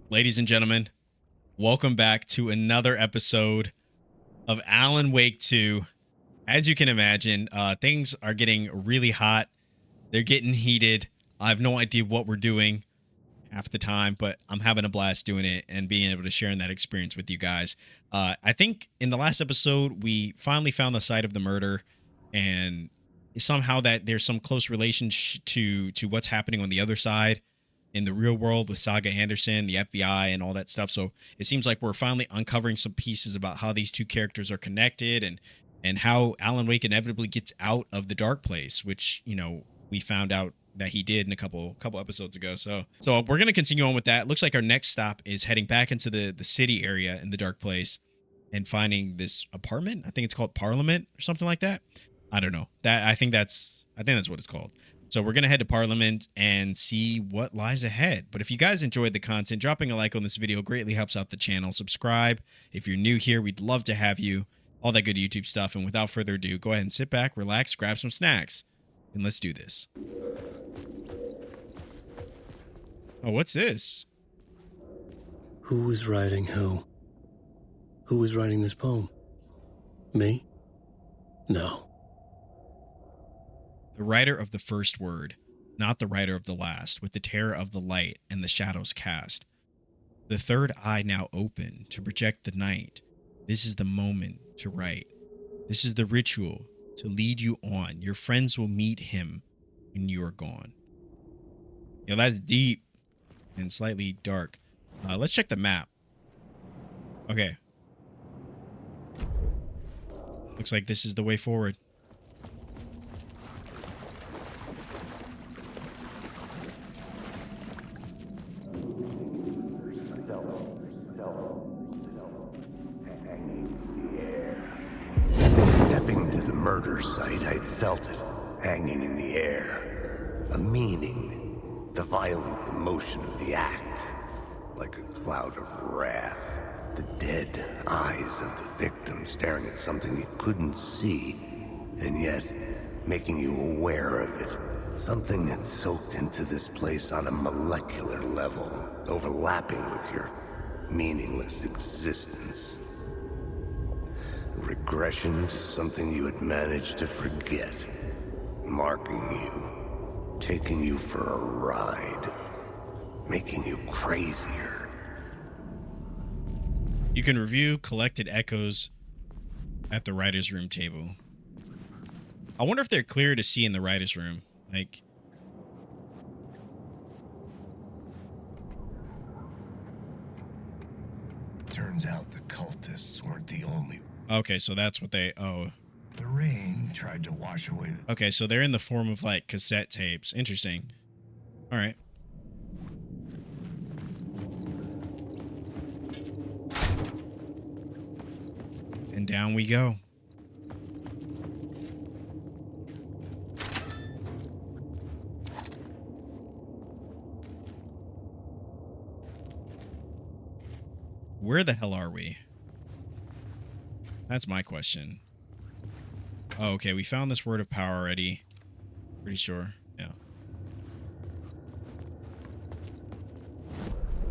Ladies and gentlemen, welcome back to another episode of Alan Wake 2. As you can imagine, things are getting really hot. They're getting heated. I have no idea what we're doing half the time, but I'm having a blast doing it and being able to share in that experience with you guys. I think in the last episode, we finally found the site of the murder, and somehow that there's some close relation to what's happening on the other side in the real world with Saga Anderson, the FBI, and all that stuff. So it seems like we're finally uncovering some pieces about how these two characters are connected and how Alan Wake inevitably gets out of the dark place, which, you know, we found out that he did in a couple episodes ago. So we're going to continue on with that. Looks like our next stop is heading back into the city area in the dark place and finding this apartment. I think it's called Parliament or something like that. I don't know. I think that's what it's called. So we're going to head to Parliament and see what lies ahead. But if you guys enjoyed the content, dropping a like on this video greatly helps out the channel. Subscribe. If you're new here, we'd love to have you. All that good YouTube stuff. And without further ado, go ahead and sit back, relax, grab some snacks, and let's do this. Oh, what's this? Who was writing who? Who was writing this poem? Me? No. The writer of the first word, not the writer of the last, with the terror of the light and the shadows cast. The third eye now open to project the night. This is the moment to write. This is the ritual to lead you on. Your friends will meet him when you are gone. Yo, that's deep and slightly dark. Let's check the map. Okay. Looks like this is the way forward. Stepping to the murder site, I'd felt it, hanging in the air. A meaning, the violent emotion of the act, like a cloud of wrath. The dead eyes of the victim staring at something you couldn't see, and yet making you aware of it. Something had soaked into this place on a molecular level, overlapping with your meaningless existence. Regression to something you had managed to forget, marking you, taking you for a ride, making you crazier. You can review collected echoes at the writer's room table. I wonder if they're clear to see in the writer's room. Like, Turns out the cultists weren't the only. okay, so that's what they, oh. The rain tried to wash away the... Okay, so they're in the form of, like, cassette tapes. Interesting. All right. And down we go. Where the hell are we? That's my question. Oh, okay, we found this word of power already. Pretty sure, yeah.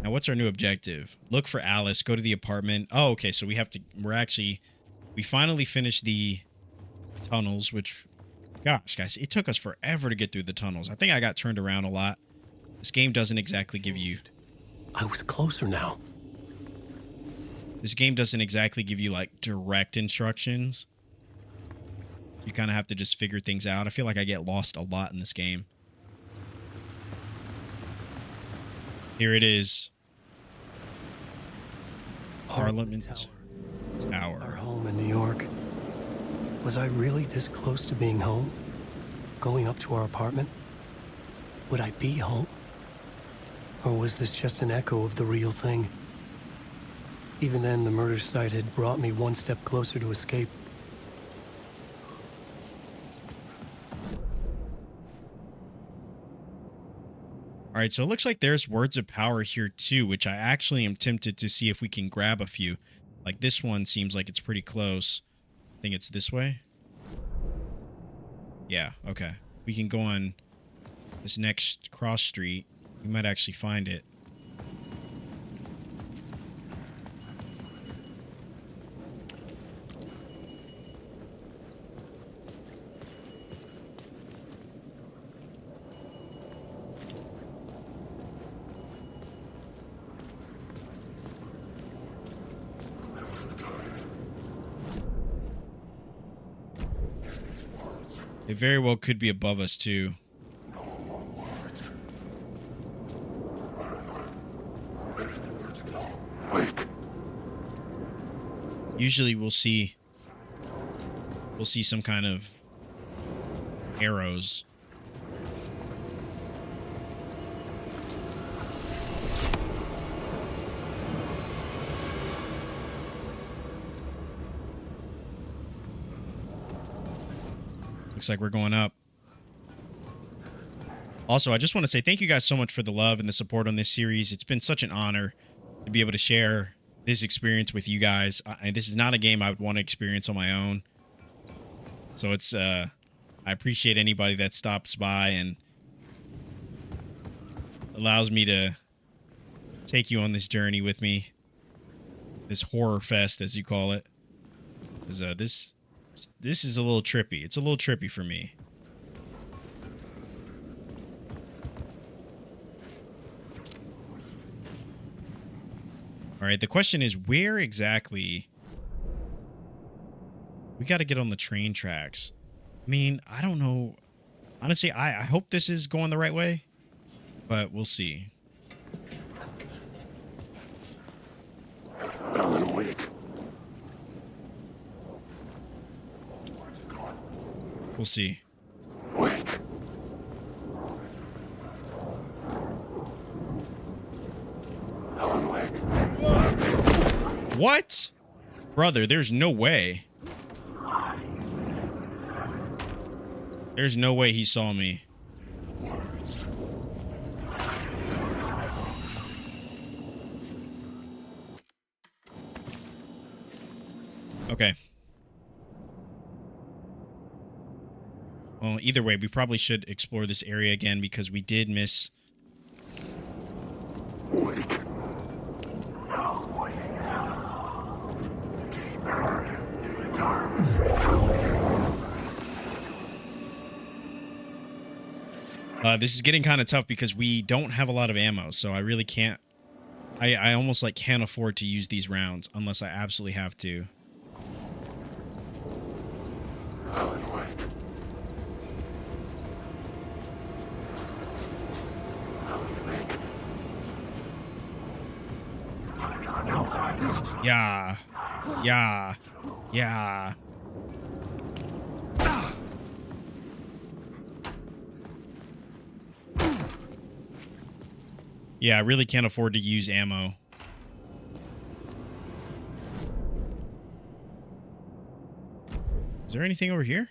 Now, what's our new objective? Look for Alice, go to the apartment. Oh, okay, so we have to, we finally finished the tunnels, which, gosh, guys, it took us forever to get through the tunnels. I think I got turned around a lot. This game doesn't exactly give you... I was closer now. This game doesn't exactly give you, like, direct instructions. You kind of have to just figure things out. I feel like I get lost a lot in this game. Here it is. Parliament Tower. Our home in New York. Was I really this close to being home? Going up to our apartment? Would I be home? Or was this just an echo of the real thing? Even then, the murder site had brought me one step closer to escape. All right, so it looks like there's words of power here too, which I actually am tempted to see if we can grab a few. Like this one seems like it's pretty close. I think it's this way. Yeah, okay. We can go on this next cross street. We might actually find it. It very well could be above us too. Where did the words go? Wake. Usually we'll see some kind of arrows. Looks like we're going up. Also, I just want to say thank you guys so much for the love and the support on this series. It's been such an honor to be able to share this experience with you guys. This is not a game I would want to experience on my own. So it's, I appreciate anybody that stops by and allows me to take you on this journey with me. This horror fest, as you call it. Because, this is a little trippy. It's a little trippy for me. All right, the question is, where exactly... We got to get on the train tracks. I mean, I don't know. Honestly, I hope this is going the right way, but we'll see. Alan, awake. We'll see. Wake. Alan, wake. What? Brother, there's no way. There's no way he saw me. Words. Okay. Well, either way, we probably should explore this area again because we did miss... Wake. No, wake. Keeper returns. This is getting kind of tough because we don't have a lot of ammo, so I really can't... I almost like can't afford to use these rounds unless I absolutely have to. Alan, wake. Alan, wake. Yeah. Yeah. Yeah. Yeah, I really can't afford to use ammo. Is there anything over here?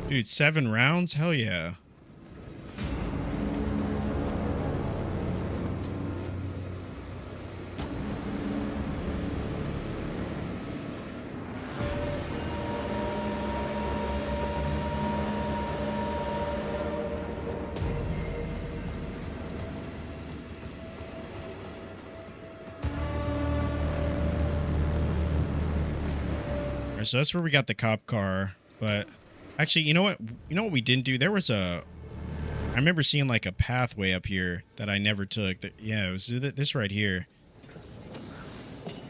Dude, 7 rounds? Hell yeah. Alright, so that's where we got the cop car, but actually, you know what? You know what we didn't do? There was I remember seeing like a pathway up here that I never took. Yeah, it was this right here.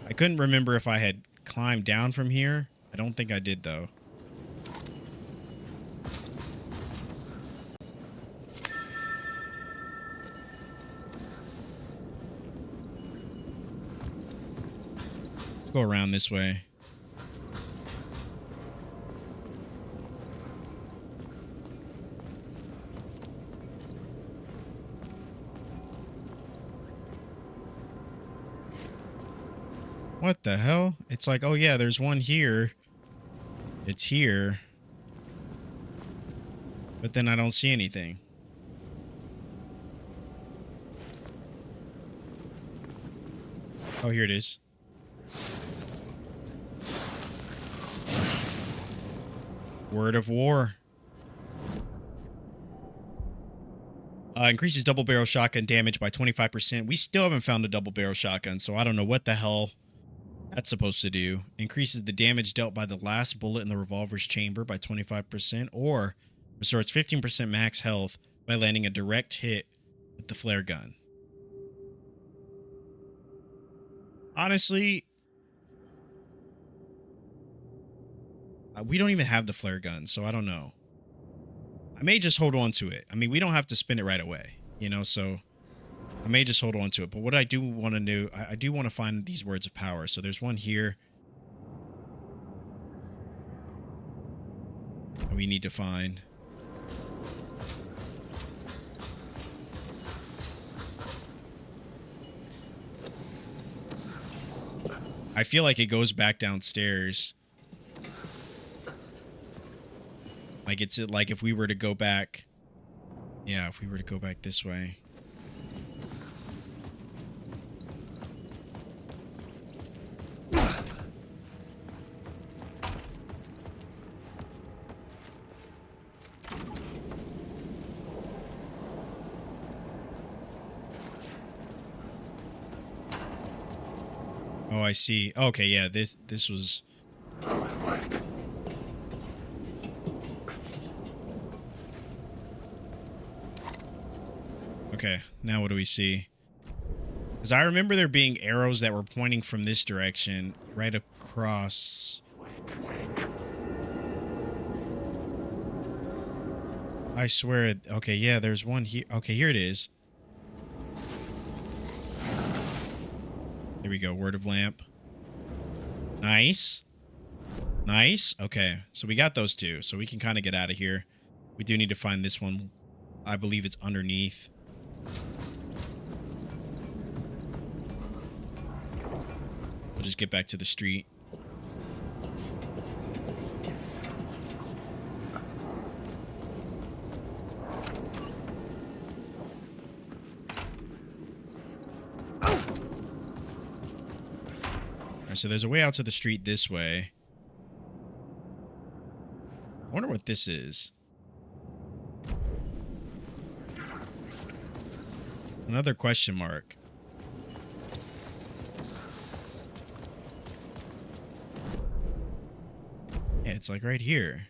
I couldn't remember if I had climbed down from here. I don't think I did, though. Let's go around this way. What the hell? It's like, oh yeah, there's one here. It's here. But then I don't see anything. Oh, here it is. Word of war. Increases double barrel shotgun damage by 25%. We still haven't found a double barrel shotgun, so I don't know what the hell that's supposed to do. Increases the damage dealt by the last bullet in the revolver's chamber by 25%, or restores 15% max health by landing a direct hit with the flare gun. Honestly, we don't even have the flare gun, so I don't know. I may just hold on to it. I mean, we don't have to spin it right away, you know, so I may just hold on to it. But what I do want to do, I do want to find these words of power. So there's one here that we need to find. I feel like it goes back downstairs. Like it's like if we were to go back. Yeah, if we were to go back this way. Oh, I see. Okay, yeah, this was... Okay, now what do we see? Because I remember there being arrows that were pointing from this direction right across. I swear. Okay, yeah, there's one here. Okay, here it is. Here we go. Word of lamp. Nice. Nice. Okay, so we got those two. So we can kind of get out of here. We do need to find this one. I believe it's underneath. We'll just get back to the street. Alright, so there's a way out to the street this way. I wonder what this is. Another question mark. Yeah, it's like right here.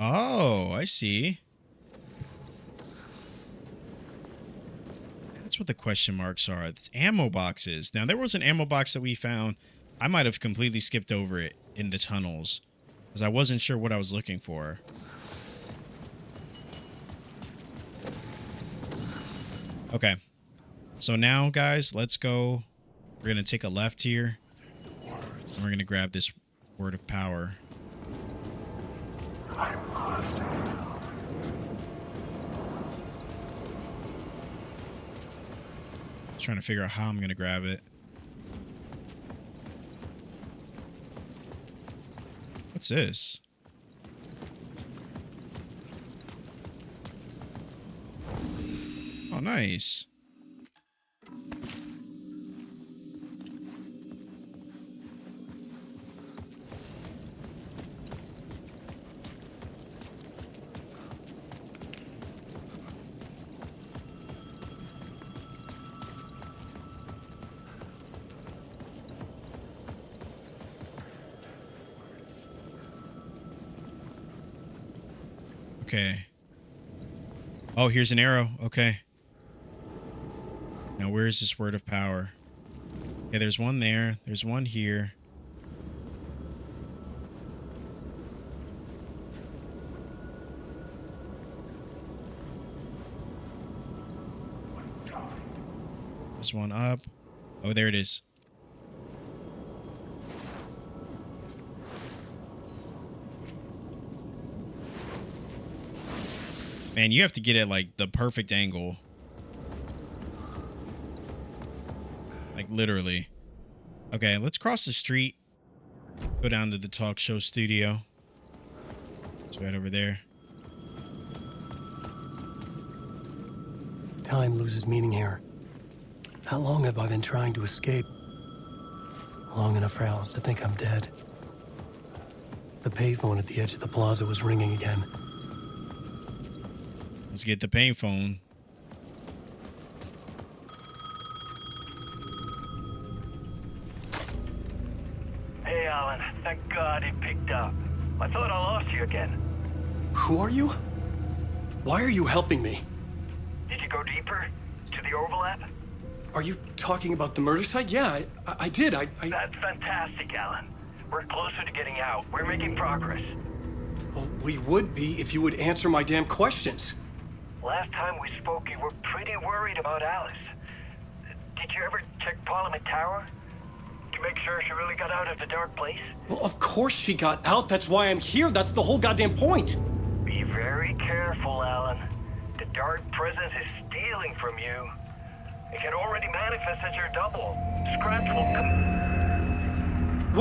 Oh, I see. That's what the question marks are. It's ammo boxes. Now, there was an ammo box that we found. I might have completely skipped over it in the tunnels because I wasn't sure what I was looking for. Okay. So now, guys, let's go. We're going to take a left here. And we're going to grab this word of power. I'm lost. Trying to figure out how I'm going to grab it. What's this? Oh, nice. Okay. Oh, here's an arrow. Okay. Now, where is this word of power? Okay, there's one there. There's one here. There's one up. Oh, there it is. Man, you have to get it like the perfect angle. Like literally. Okay, let's cross the street. Go down to the talk show studio. It's right over there. Time loses meaning here. How long have I been trying to escape? Long enough for Alice to think I'm dead. The payphone at the edge of the plaza was ringing again. Let's get the payphone. Thank God it picked up. I thought I lost you again. Who are you? Why are you helping me? Did you go deeper? To the overlap? Are you talking about the murder site? Yeah, I did. That's fantastic, Alan. We're closer to getting out. We're making progress. Well, we would be if you would answer my damn questions. Last time we spoke, you were pretty worried about Alice. Did you ever check Parliament Tower? To make sure she really got out of the dark place? Well, of course she got out. That's why I'm here. That's the whole goddamn point. Be very careful, Alan. The dark presence is stealing from you. It can already manifest as your double. Scratch will come.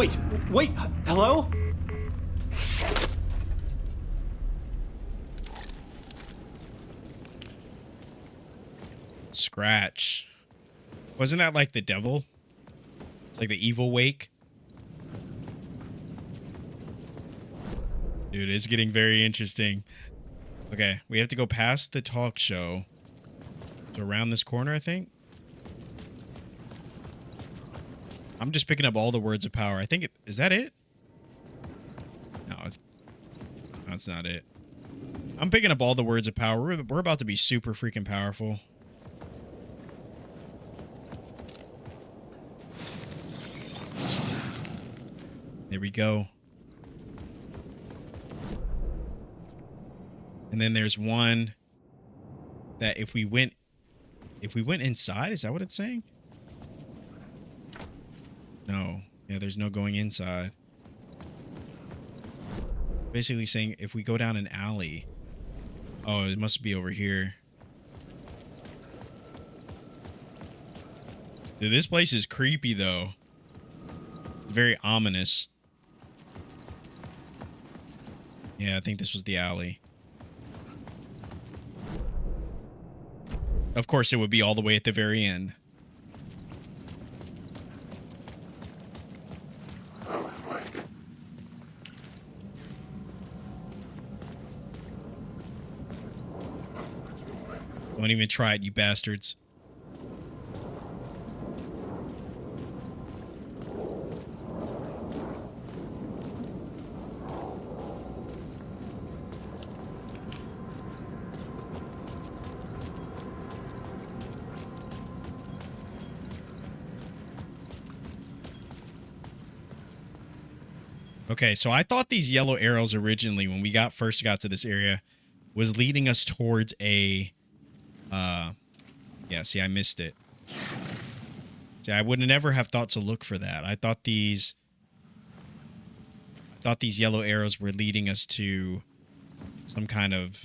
Wait, hello? Scratch. Wasn't that like the devil? It's like the evil wake. Dude, it's getting very interesting. Okay, we have to go past the talk show. So around this corner, I think. I'm just picking up all the words of power. I think is that it? No, it's not it. I'm picking up all the words of power. We're about to be super freaking powerful. There we go. And then there's one that if we went inside, is that what it's saying? No. Yeah, there's no going inside. Basically saying if we go down an alley. Oh, it must be over here. Dude, this place is creepy though. It's very ominous. Yeah, I think this was the alley. Of course, it would be all the way at the very end. Don't even try it, you bastards. Okay, so I thought these yellow arrows originally, when we first got to this area, was leading us towards a... yeah, see, I missed it. See, I would never have thought to look for that. I thought these yellow arrows were leading us to some kind of,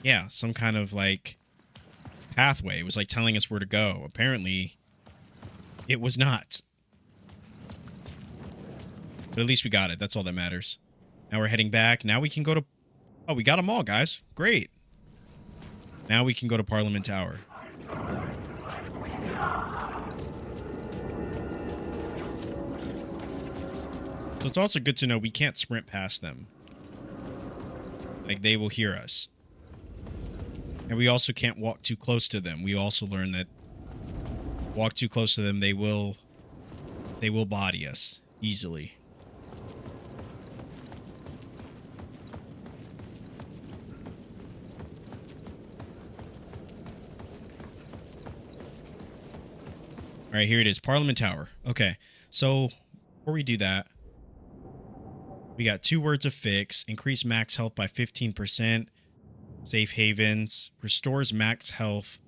yeah, some kind of, like, pathway. It was, like, telling us where to go. Apparently... it was not. But at least we got it. That's all that matters. Now we're heading back. Now we can go to... oh, we got them all, guys. Great. Now we can go to Parliament Tower. So it's also good to know we can't sprint past them. Like, they will hear us. And we also can't walk too close to them. We also learned that walk too close to them, they will body us easily. All right, here it is, Parliament Tower. Okay, so before we do that, we got 2 words of fix, increase max health by 15%, safe havens, restores max health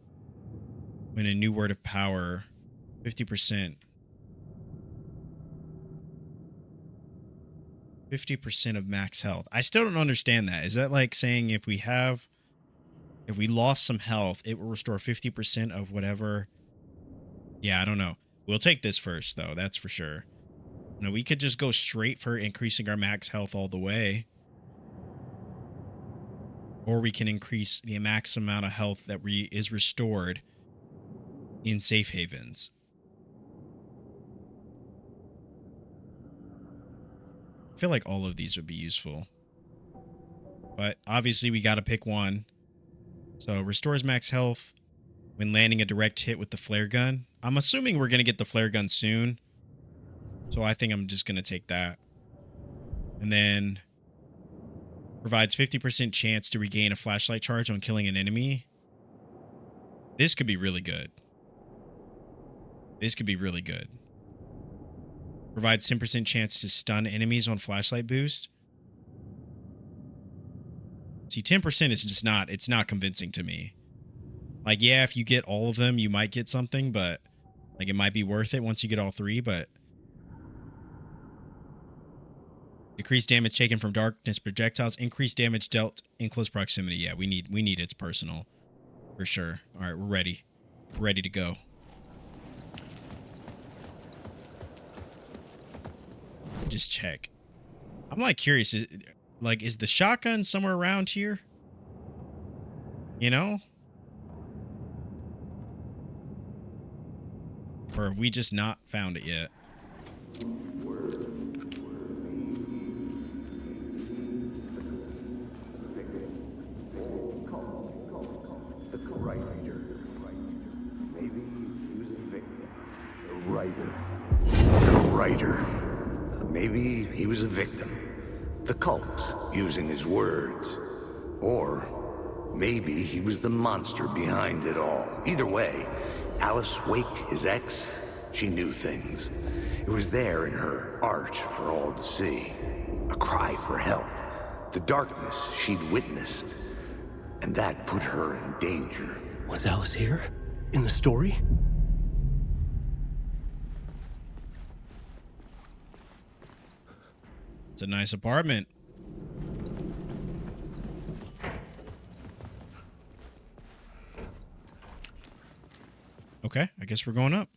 when a new word of power, 50%. 50% of max health. I still don't understand that. Is that like saying if we lost some health, it will restore 50% of whatever? Yeah, I don't know. We'll take this first, though. That's for sure. No, we could just go straight for increasing our max health all the way. Or we can increase the max amount of health that is restored in safe havens. I feel like all of these would be useful. But obviously we got to pick one. So restores max health when landing a direct hit with the flare gun. I'm assuming we're going to get the flare gun soon. So I think I'm just going to take that. And then provides 50% chance to regain a flashlight charge on killing an enemy. This could be really good. This could be really good. Provides 10% chance to stun enemies on flashlight boost. See, 10% is just not, it's not convincing to me. Like, yeah, if you get all of them, you might get something, but like it might be worth it once you get all three, but decreased damage taken from darkness projectiles, increased damage dealt in close proximity. Yeah, we need its personal for sure. All right, we're ready. We're ready to go. Just check. I'm like curious, is the shotgun somewhere around here? You know? Or have we just not found it yet? Maybe he was a victim. The cult, using his words. Or maybe he was the monster behind it all. Either way, Alice Wake, his ex, she knew things. It was there in her art for all to see. A cry for help. The darkness she'd witnessed. And that put her in danger. Was Alice here? In the story? It's a nice apartment. Okay, I guess we're going up.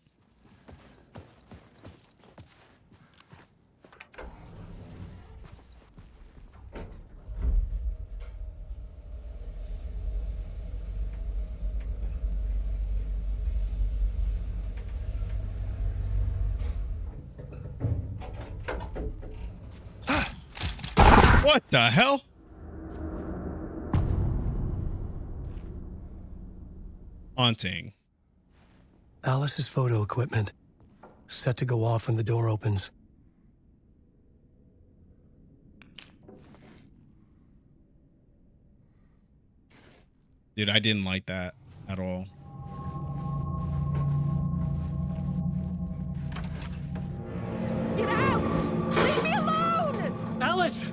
What the hell? Haunting. Alice's photo equipment. Set to go off when the door opens. Dude, I didn't like that at all. Get out! Leave me alone! Alice!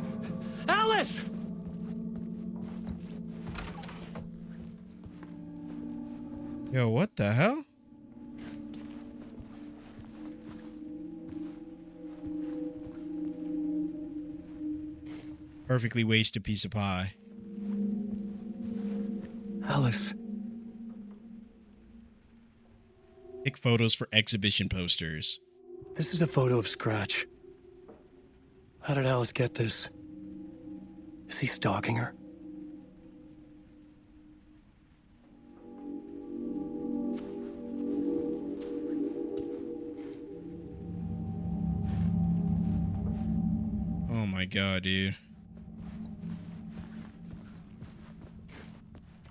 Alice! Yo, what the hell? Perfectly wasted piece of pie. Alice. Pick photos for exhibition posters. This is a photo of Scratch. How did Alice get this? Is he stalking her? Oh my god, dude.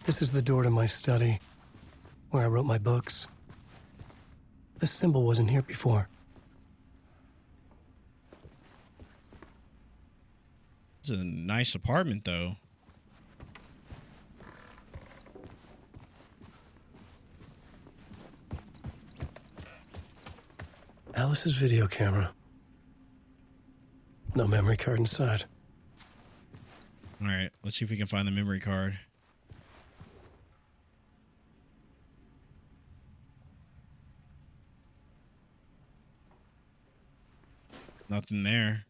This is the door to my study, where I wrote my books. This symbol wasn't here before. This is a nice apartment, though. Alice's video camera. No memory card inside. All right, let's see if we can find the memory card. Nothing there.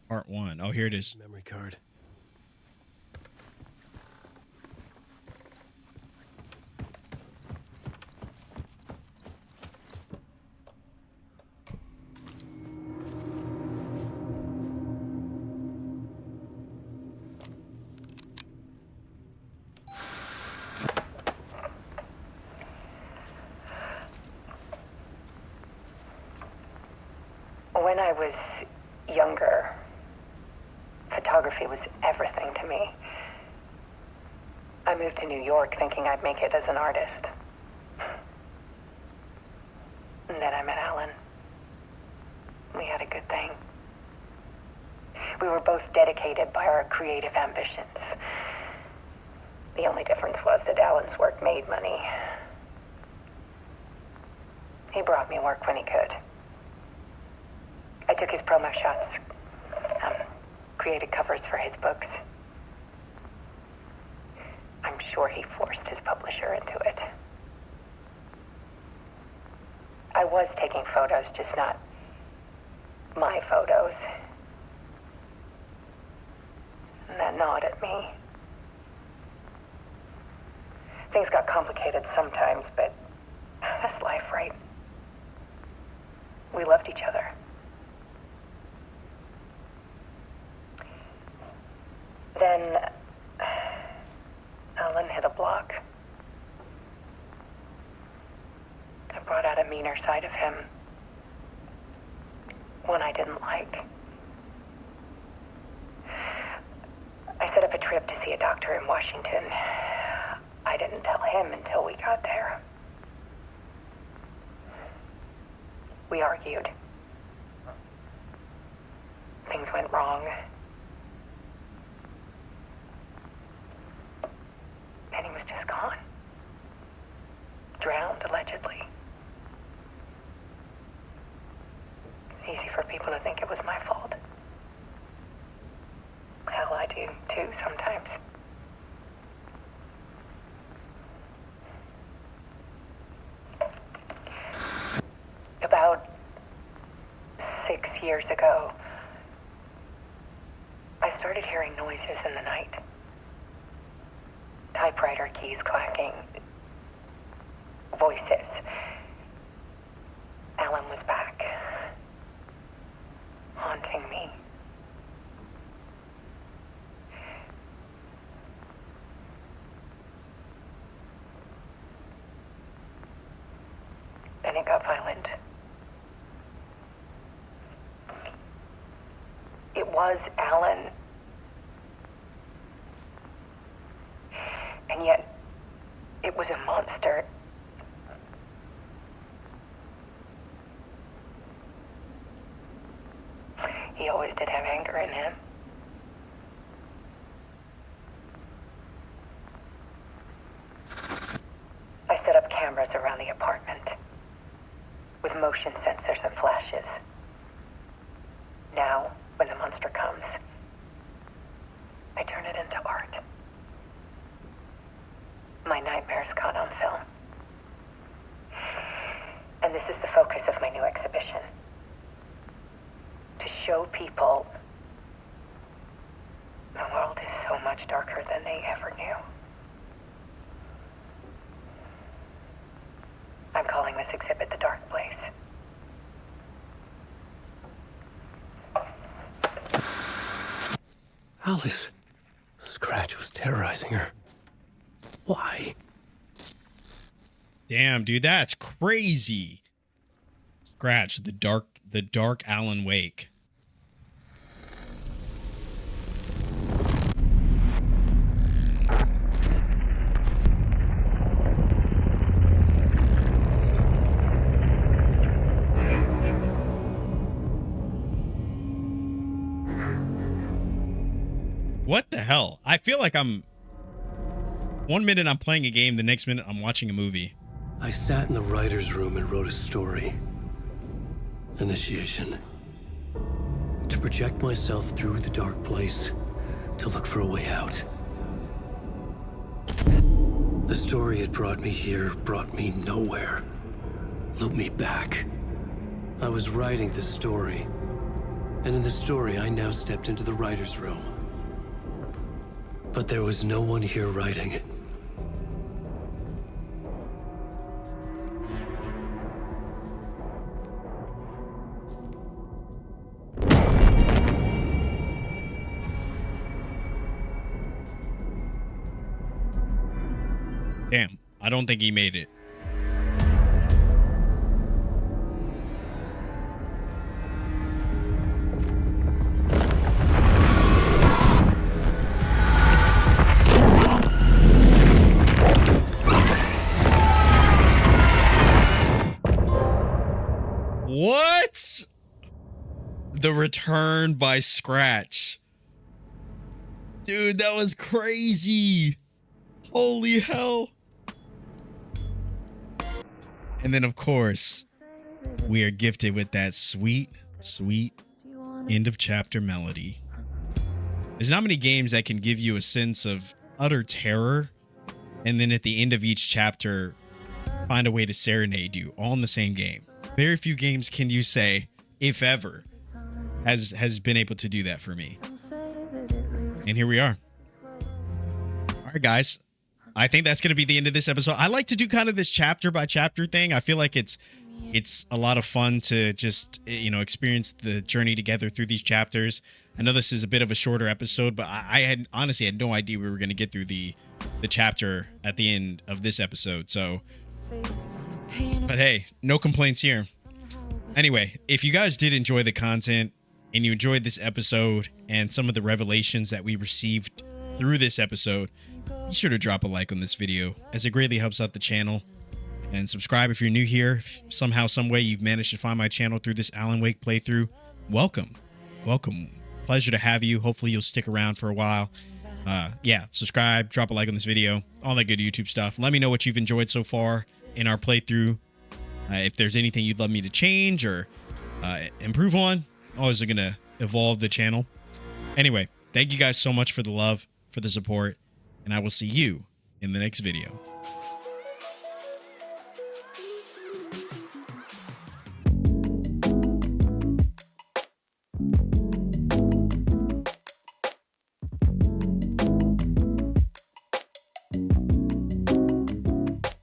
Part 1. Oh, here it is. Memory card. When I was younger, photography was everything to me. I moved to New York thinking I'd make it as an artist. And then I met Alan. We had a good thing. We were both dedicated by our creative ambitions. The only difference was that Alan's work made money. He brought me work when he could. I took his promo shots, created covers for his books. I'm sure he forced his publisher into it. I was taking photos, just not my photos. And that gnawed at me. Things got complicated sometimes, but that's life, right? We loved each other. Then Alan hit a block. I brought out a meaner side of him. One I didn't like. I set up a trip to see a doctor in Washington. I didn't tell him until we got there. We argued. Things went wrong. And he was just gone. Drowned, allegedly. It's easy for people to think it was my fault. Hell, I do too sometimes. About 6 years ago, I started hearing noises in the night. Typewriter keys clacking. Voices. Alan was back. Haunting me. Then it got violent. It was Alan. And yet, it was a monster. He always did have anger in him. I set up cameras around the apartment with motion sensors and flashes. Now, when the monster comes, I turn it into art. My nightmares caught on film. And this is the focus of my new exhibition. To show people the world is so much darker than they ever knew. I'm calling this exhibit The Dark Place. Alice. Scratch was terrorizing her. Why? Damn, dude, that's crazy. Scratch, the dark Alan Wake. What the hell? I feel like I'm... One minute I'm playing a game, the next minute I'm watching a movie. I sat in the writer's room and wrote a story. Initiation. To project myself through the dark place, to look for a way out. The story had brought me here, brought me nowhere. Looped me back. I was writing the story. And in the story, I now stepped into the writer's room. But there was no one here writing it. Damn, I don't think he made it. What? The Return by Scratch. Dude, that was crazy. Holy hell. And then, of course, we are gifted with that sweet, sweet end of chapter melody. There's not many games that can give you a sense of utter terror, and then at the end of each chapter, find a way to serenade you, all in the same game. Very few games can you say, if ever, has been able to do that for me. And here we are. All right, guys. I think that's going to be the end of this episode. I like to do kind of this chapter by chapter thing. I feel like it's a lot of fun to just, experience the journey together through these chapters. I know this is a bit of a shorter episode, but I had honestly had no idea we were going to get through the chapter at the end of this episode. So, but hey, no complaints here. Anyway, if you guys did enjoy the content and you enjoyed this episode and some of the revelations that we received through this episode, be sure to drop a like on this video, as it greatly helps out the channel. And subscribe if you're new here. If somehow, some way you've managed to find my channel through this Alan Wake playthrough, welcome. Welcome. Pleasure to have you. Hopefully you'll stick around for a while. Yeah, subscribe, drop a like on this video, all that good YouTube stuff. Let me know what you've enjoyed so far in our playthrough. If there's anything you'd love me to change or improve on, always going to evolve the channel. Anyway, thank you guys so much for the love, for the support, and I will see you in the next video.